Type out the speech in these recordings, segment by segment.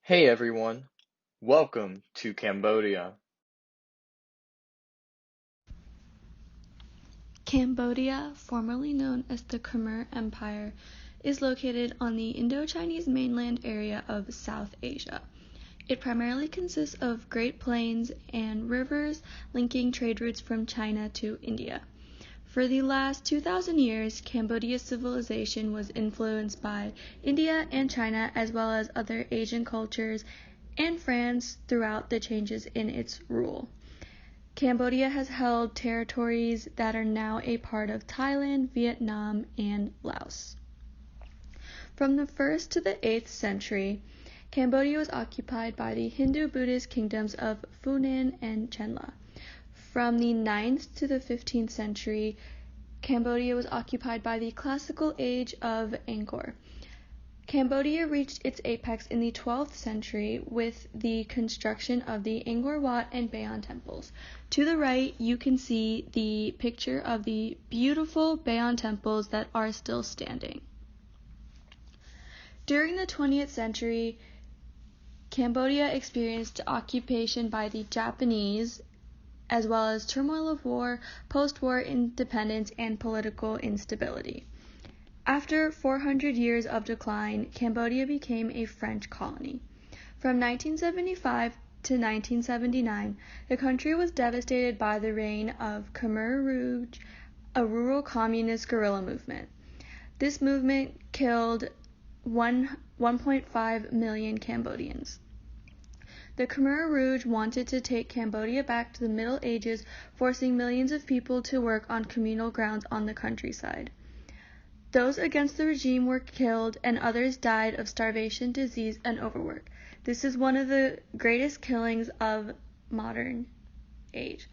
Hey everyone, welcome to Cambodia. Cambodia, formerly known as the Khmer Empire, is located on the Indo-Chinese mainland area of South Asia. It primarily consists of Great Plains and rivers linking trade routes from China to India. For the last 2,000 years, Cambodia's civilization was influenced by India and China as well as other Asian cultures and France throughout the changes in its rule. Cambodia has held territories that are now a part of Thailand, Vietnam, and Laos. From the 1st to the 8th century, Cambodia was occupied by the Hindu-Buddhist kingdoms of Funan and Chenla. From the 9th to the 15th century, Cambodia was occupied by the Classical Age of Angkor. Cambodia reached its apex in the 12th century with the construction of the Angkor Wat and Bayon temples. To the right, you can see the picture of the beautiful Bayon temples that are still standing. During the 20th century, Cambodia experienced occupation by the Japanese, as well as turmoil of war, post-war independence, and political instability. After 400 years of decline, Cambodia became a French colony. From 1975 to 1979, the country was devastated by the reign of Khmer Rouge, a rural communist guerrilla movement. This movement killed 1.5 million Cambodians. The Khmer Rouge wanted to take Cambodia back to the Middle Ages, forcing millions of people to work on communal grounds on the countryside. Those against the regime were killed, and others died of starvation, disease, and overwork. This is one of the greatest killings of modern age.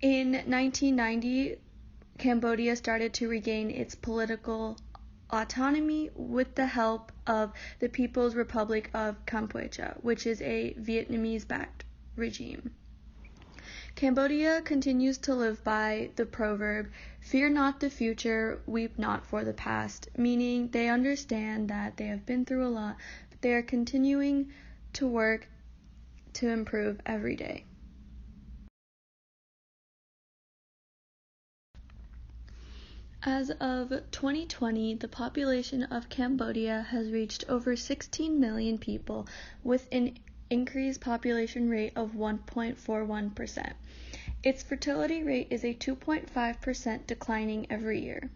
In 1990, Cambodia started to regain its political autonomy with the help of the People's Republic of Cambodia, which is a Vietnamese-backed regime. Cambodia continues to live by the proverb, "Fear not the future, weep not for the past," meaning they understand that they have been through a lot, but they are continuing to work to improve every day. As of 2020, the population of Cambodia has reached over 16 million people with an increased population rate of 1.41%. Its fertility rate is a 2.5% declining every year.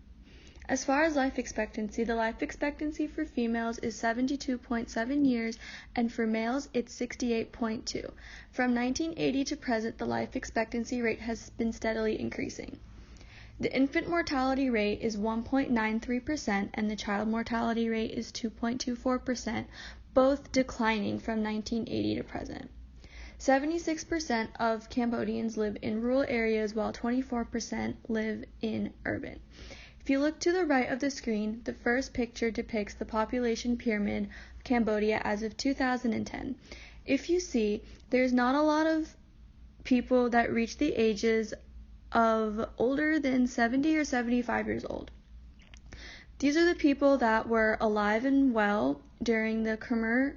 As far as life expectancy, the life expectancy for females is 72.7 years and for males it's 68.2. From 1980 to present, the life expectancy rate has been steadily increasing. The infant mortality rate is 1.93% and the child mortality rate is 2.24%, both declining from 1980 to present. 76% of Cambodians live in rural areas while 24% live in urban. If you look to the right of the screen, the first picture depicts the population pyramid of Cambodia as of 2010. If you see, there's not a lot of people that reach the ages of older than 70 or 75 years old. These are the people that were alive and well during the Khmer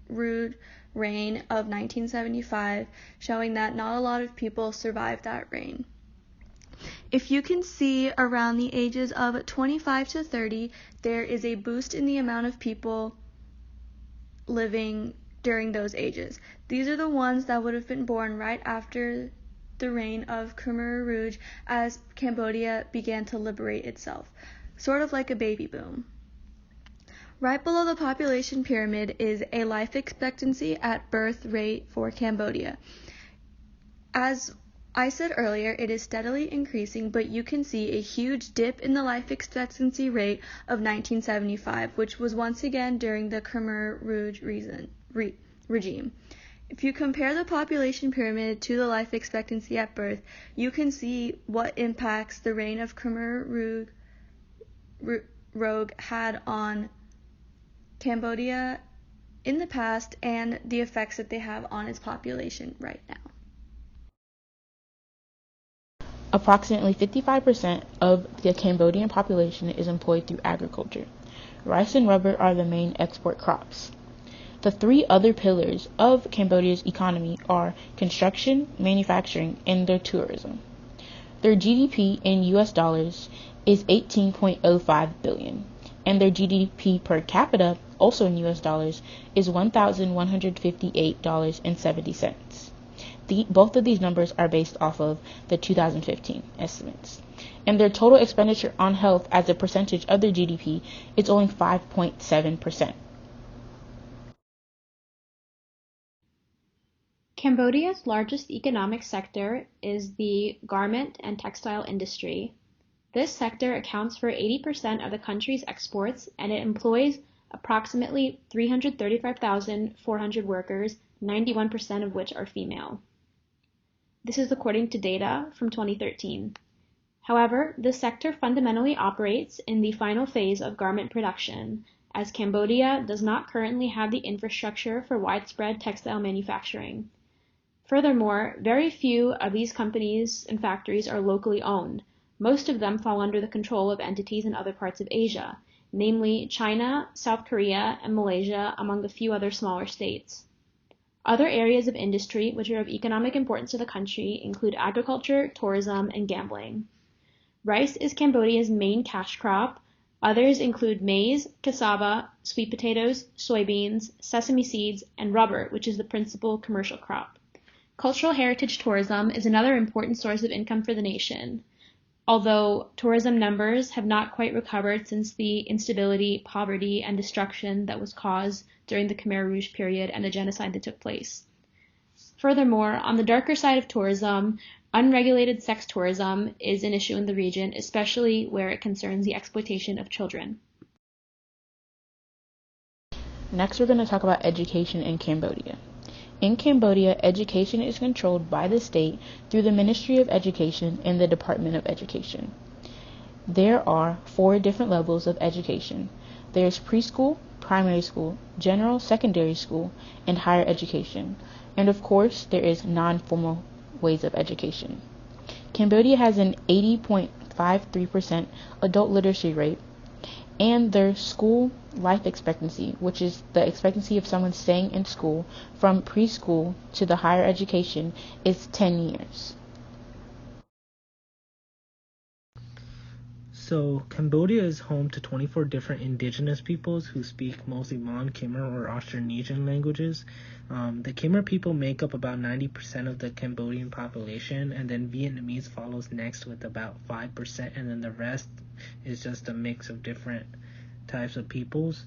Rouge reign of 1975, showing that not a lot of people survived that reign. If you can see around the ages of 25 to 30, there is a boost in the amount of people living during those ages. These are the ones that would have been born right after the reign of Khmer Rouge as Cambodia began to liberate itself, sort of like a baby boom. Right below the population pyramid is a life expectancy at birth rate for Cambodia. As I said earlier, it is steadily increasing, but you can see a huge dip in the life expectancy rate of 1975, which was once again during the Khmer Rouge regime. If you compare the population pyramid to the life expectancy at birth, you can see what impacts the reign of Khmer Rouge had on Cambodia in the past and the effects that they have on its population right now. Approximately 55% of the Cambodian population is employed through agriculture. Rice and rubber are the main export crops. The three other pillars of Cambodia's economy are construction, manufacturing, and their tourism. Their GDP in US dollars is $18.05 billion, and their GDP per capita, also in US dollars, is $1,158.70. Both of these numbers are based off of the 2015 estimates. And their total expenditure on health as a percentage of their GDP is only 5.7%. Cambodia's largest economic sector is the garment and textile industry. This sector accounts for 80% of the country's exports, and it employs approximately 335,400 workers, 91% of which are female. This is according to data from 2013. However, this sector fundamentally operates in the final phase of garment production, as Cambodia does not currently have the infrastructure for widespread textile manufacturing. Furthermore, very few of these companies and factories are locally owned. Most of them fall under the control of entities in other parts of Asia, namely China, South Korea, and Malaysia, among a few other smaller states. Other areas of industry which are of economic importance to the country include agriculture, tourism, and gambling. Rice is Cambodia's main cash crop. Others include maize, cassava, sweet potatoes, soybeans, sesame seeds, and rubber, which is the principal commercial crop. Cultural heritage tourism is another important source of income for the nation, although tourism numbers have not quite recovered since the instability, poverty, and destruction that was caused during the Khmer Rouge period and the genocide that took place. Furthermore, on the darker side of tourism, unregulated sex tourism is an issue in the region, especially where it concerns the exploitation of children. Next, we're going to talk about education in Cambodia. In Cambodia, education is controlled by the state through the Ministry of Education and the Department of Education. There are 4 different levels of education. There's preschool, primary school, general secondary school, and higher education. And of course, there is non-formal ways of education. Cambodia has an 80.53% adult literacy rate, and their school life expectancy, which is the expectancy of someone staying in school from preschool to the higher education, is 10 years. So, Cambodia is home to 24 different indigenous peoples who speak mostly Mon, Khmer, or Austronesian languages. The Khmer people make up about 90% of the Cambodian population, and then Vietnamese follows next with about 5%, and then the rest is just a mix of different types of peoples.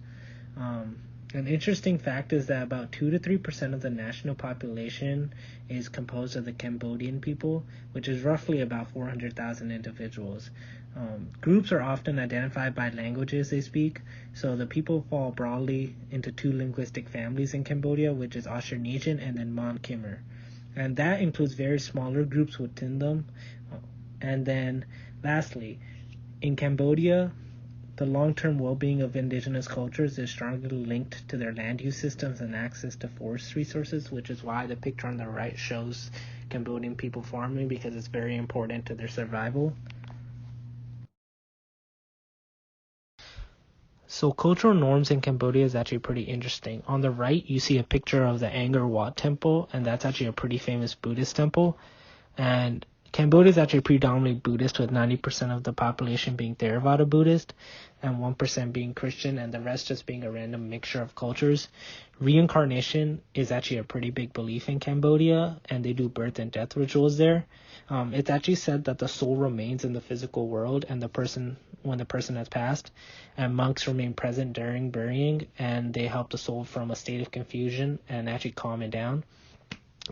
An interesting fact is that about 2 to 3% of the national population is composed of the Cambodian people, which is roughly about 400,000 individuals. Groups are often identified by languages they speak, so the people fall broadly into 2 linguistic families in Cambodia, which is Austronesian and then Mon Khmer. And that includes very smaller groups within them. And then lastly, in Cambodia, the long-term well-being of indigenous cultures is strongly linked to their land use systems and access to forest resources, which is why the picture on the right shows Cambodian people farming, because it's very important to their survival. So cultural norms in Cambodia is actually pretty interesting. On the right, you see a picture of the Angkor Wat temple, and that's actually a pretty famous Buddhist temple. And Cambodia is actually predominantly Buddhist, with 90% of the population being Theravada Buddhist and 1% being Christian, and the rest just being a random mixture of cultures. Reincarnation is actually a pretty big belief in Cambodia, and they do birth and death rituals there. It's actually said that the soul remains in the physical world and when the person has passed, and monks remain present during burying, and they help the soul from a state of confusion and actually calm it down.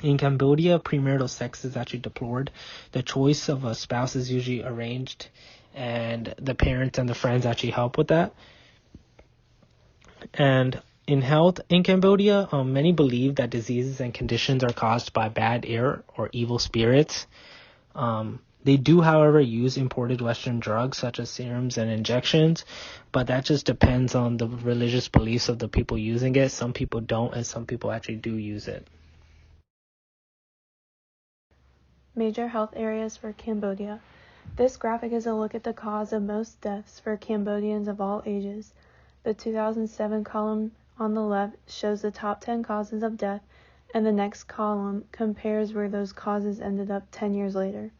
In Cambodia, premarital sex is actually deplored. The choice of a spouse is usually arranged, and the parents and the friends actually help with that. And in health in Cambodia, many believe that diseases and conditions are caused by bad air or evil spirits. They do, however, use imported Western drugs such as serums and injections, but that just depends on the religious beliefs of the people using it. Some people don't, and some people actually do use it. Major health areas for Cambodia. This graphic is a look at the cause of most deaths for Cambodians of all ages. The 2007 column on the left shows the top 10 causes of death, and the next column compares where those causes ended up 10 years later.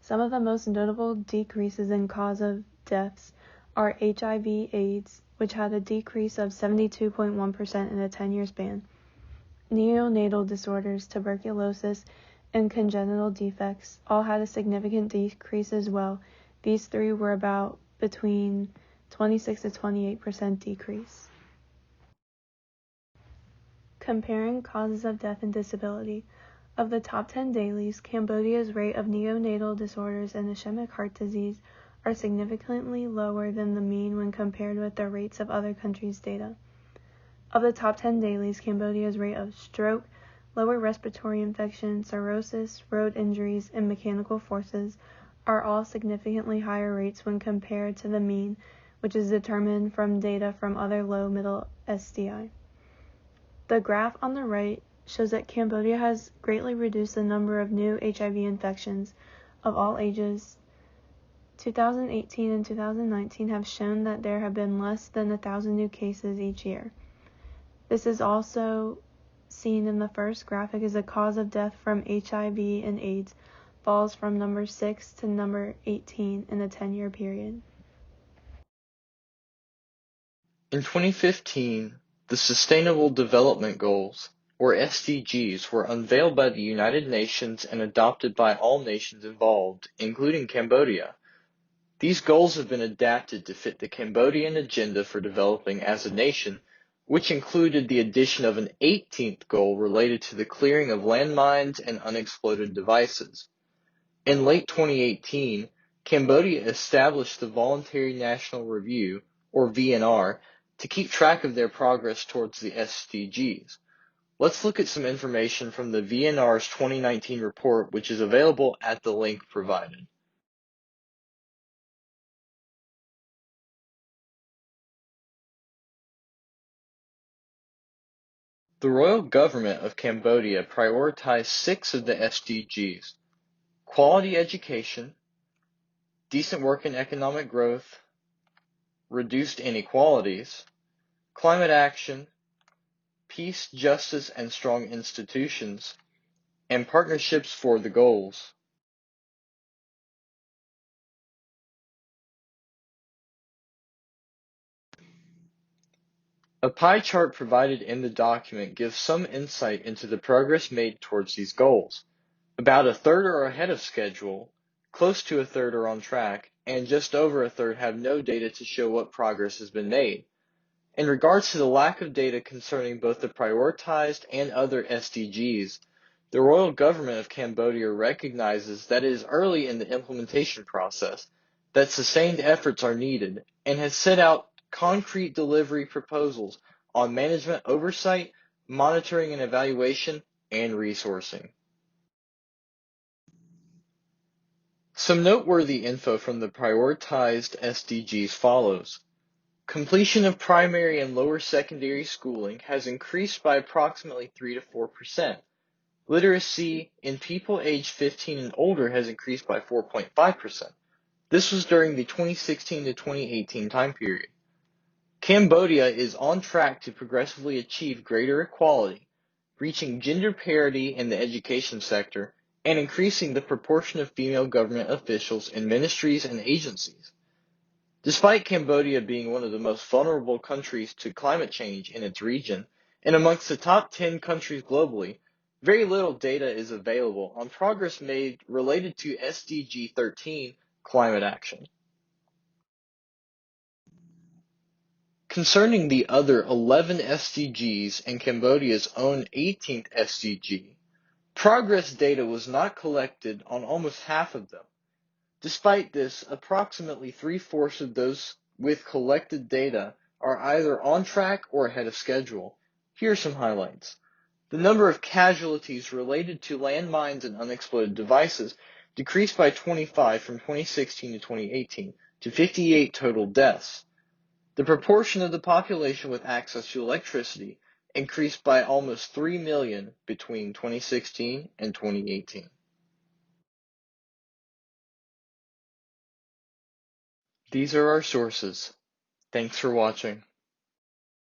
Some of the most notable decreases in cause of deaths are HIV/AIDS, which had a decrease of 72.1% in a 10-year span. Neonatal disorders, tuberculosis, and congenital defects all had a significant decrease as well. These three were about between 26 to 28% decrease. Comparing causes of death and disability. Of the top 10 dailies, Cambodia's rate of neonatal disorders and ischemic heart disease are significantly lower than the mean when compared with the rates of other countries' data. Of the top 10 dailies, Cambodia's rate of stroke, lower respiratory infection, cirrhosis, road injuries, and mechanical forces are all significantly higher rates when compared to the mean, which is determined from data from other low-middle SDI. The graph on the right shows that Cambodia has greatly reduced the number of new HIV infections of all ages. 2018 and 2019 have shown that there have been less than 1,000 new cases each year. This is also seen in the first graphic as the cause of death from HIV and AIDS falls from number 6 to number 18 in a 10-year period. In 2015, the Sustainable Development Goals, or SDGs, were unveiled by the United Nations and adopted by all nations involved, including Cambodia. These goals have been adapted to fit the Cambodian agenda for developing as a nation, which included the addition of an 18th goal related to the clearing of landmines and unexploded devices. In late 2018, Cambodia established the Voluntary National Review, or VNR, to keep track of their progress towards the SDGs. Let's look at some information from the VNR's 2019 report, which is available at the link provided. The royal government of Cambodia prioritized 6 of the SDGs: quality education, decent work and economic growth, reduced inequalities, climate action, peace, justice, and strong institutions, and partnerships for the goals. A pie chart provided in the document gives some insight into the progress made towards these goals. About a third are ahead of schedule, close to a third are on track, and just over a third have no data to show what progress has been made. In regards to the lack of data concerning both the prioritized and other SDGs, the royal government of Cambodia recognizes that it is early in the implementation process, that sustained efforts are needed, and has set out concrete delivery proposals on management oversight, monitoring and evaluation, and resourcing. Some noteworthy info from the prioritized SDGs follows. Completion of primary and lower secondary schooling has increased by approximately 3 to 4%. Literacy in people aged 15 and older has increased by 4.5%. This was during the 2016 to 2018 time period. Cambodia is on track to progressively achieve greater equality, reaching gender parity in the education sector, and increasing the proportion of female government officials in ministries and agencies. Despite Cambodia being one of the most vulnerable countries to climate change in its region, and amongst the top 10 countries globally, very little data is available on progress made related to SDG 13, climate action. Concerning the other 11 SDGs and Cambodia's own 18th SDG, progress data was not collected on almost half of them. Despite this, approximately 3/4 of those with collected data are either on track or ahead of schedule. Here are some highlights. The number of casualties related to landmines and unexploded devices decreased by 25 from 2016 to 2018 to 58 total deaths. The proportion of the population with access to electricity increased by almost 3 million between 2016 and 2018. These are our sources. Thanks for watching.